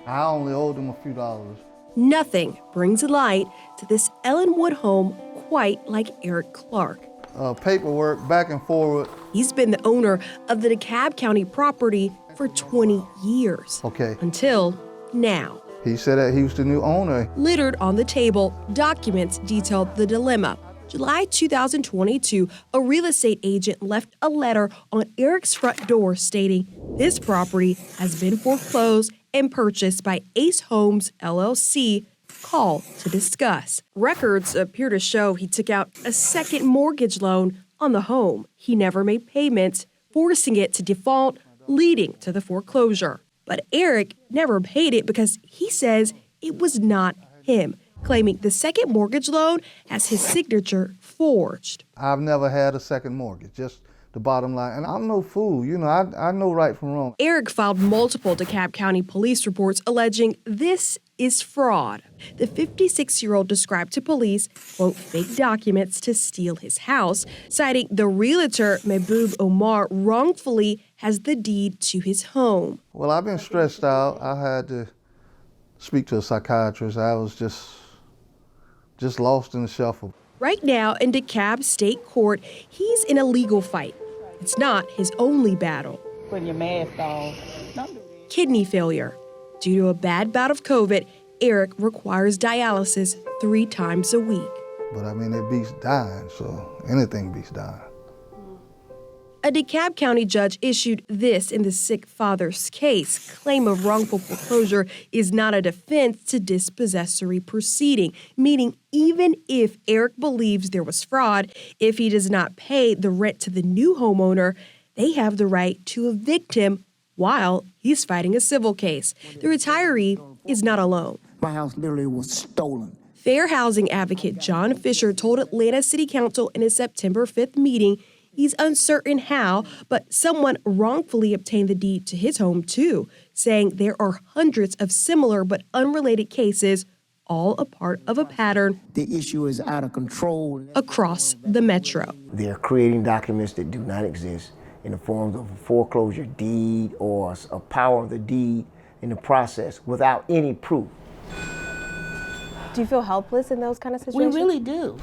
I only owed him a few dollars. Nothing brings light to this Ellenwood home quite like Eric Clark. Paperwork back and forward. He's been the owner of the DeKalb County property for 20 years. Okay. Until now. He said that he was the new owner. Littered on the table, documents detailed the dilemma. July 2022, a real estate agent left a letter on Eric's front door stating this property has been foreclosed and purchased by Ace Homes LLC. Call to discuss. Records appear to show he took out a second mortgage loan on the home. He never made payments, forcing it to default, leading to the foreclosure. But Eric never paid it because he says it was not him, claiming the second mortgage loan has his signature forged. I've never had a second mortgage, just the bottom line. And I'm no fool, you know, I know right from wrong. Eric filed multiple DeKalb County police reports alleging this is fraud. The 56-year-old described to police, quote, fake documents to steal his house, citing the realtor, Mehboob Omar, wrongfully has the deed to his home. Well, I've been stressed out. I had to speak to a psychiatrist. I was just lost in the shuffle. Right now in DeKalb State Court, he's in a legal fight. It's not his only battle. Putting your mask on. Kidney failure. Due to a bad bout of COVID, Eric requires dialysis 3 times a week. But I mean, it beats dying, so anything beats dying. A DeKalb County judge issued this in the sick father's case. Claim of wrongful foreclosure is not a defense to dispossessory proceeding, meaning even if Eric believes there was fraud, if he does not pay the rent to the new homeowner, they have the right to evict him while he's fighting a civil case. The retiree is not alone. My house literally was stolen. Fair housing advocate John Fisher told Atlanta City Council in a September 5th meeting he's uncertain how, but someone wrongfully obtained the deed to his home too, saying there are hundreds of similar but unrelated cases, all a part of a pattern. The issue is out of control. Across the metro. They're creating documents that do not exist in the form of a foreclosure deed or a power of the deed in the process without any proof. Do you feel helpless in those kind of situations? We really do.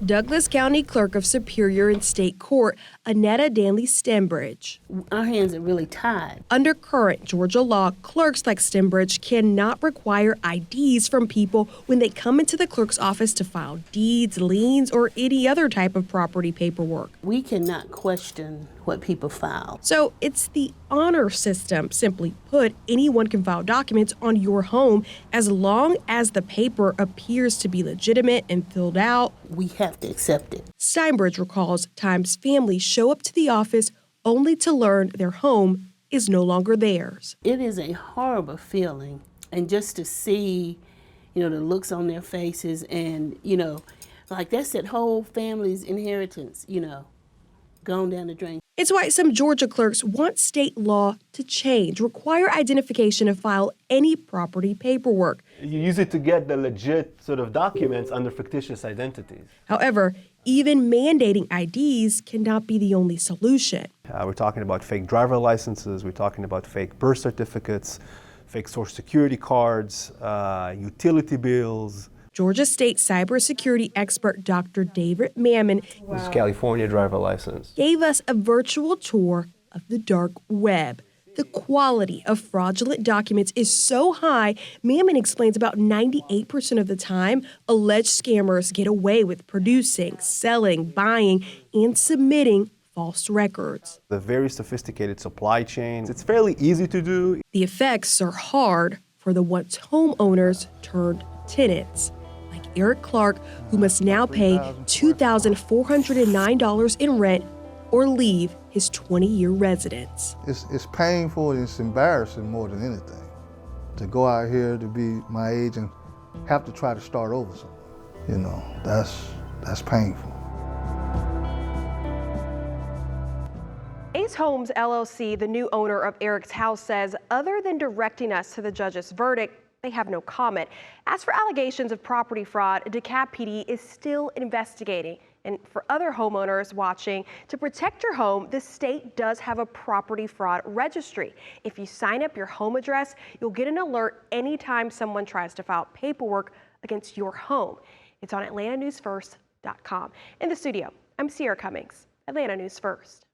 Douglas County Clerk of Superior and State Court, Annetta Danley-Stembridge. Our hands are really tied. Under current Georgia law, clerks like Stembridge cannot require IDs from people when they come into the clerk's office to file deeds, liens, or any other type of property paperwork. We cannot question what people file. So it's the honor system. Simply put, anyone can file documents on your home as long as the paper appears to be legitimate and filled out. We have to accept it. Steinbridge recalls times families show up to the office only to learn their home is no longer theirs. It is a horrible feeling. And just to see, the looks on their faces and, like that's that whole family's inheritance, gone down the drain. It's why some Georgia clerks want state law to change, require identification, and file any property paperwork. You use it to get the legit sort of documents under fictitious identities. However, even mandating IDs cannot be the only solution. We're talking about fake driver licenses, we're talking about fake birth certificates, fake Social Security cards, utility bills. Georgia State cybersecurity expert Dr. David Mammon This is California driver license. gave us a virtual tour of the dark web. The quality of fraudulent documents is so high, Mammon explains about 98% of the time, alleged scammers get away with producing, selling, buying, and submitting false records. The very sophisticated supply chain, it's fairly easy to do. The effects are hard for the once homeowners turned tenants. Eric Clark, who must now pay $2,409 in rent or leave his 20-year residence. It's painful and it's embarrassing more than anything. To go out here to be my age and have to try to start over somewhere, that's painful. Ace Homes LLC, the new owner of Eric's house, says other than directing us to the judge's verdict, they have no comment. As for allegations of property fraud, DeKalb PD is still investigating. And for other homeowners watching, to protect your home, the state does have a property fraud registry. If you sign up your home address, you'll get an alert anytime someone tries to file paperwork against your home. It's on AtlantaNewsFirst.com. In the studio, I'm Sierra Cummings, Atlanta News First.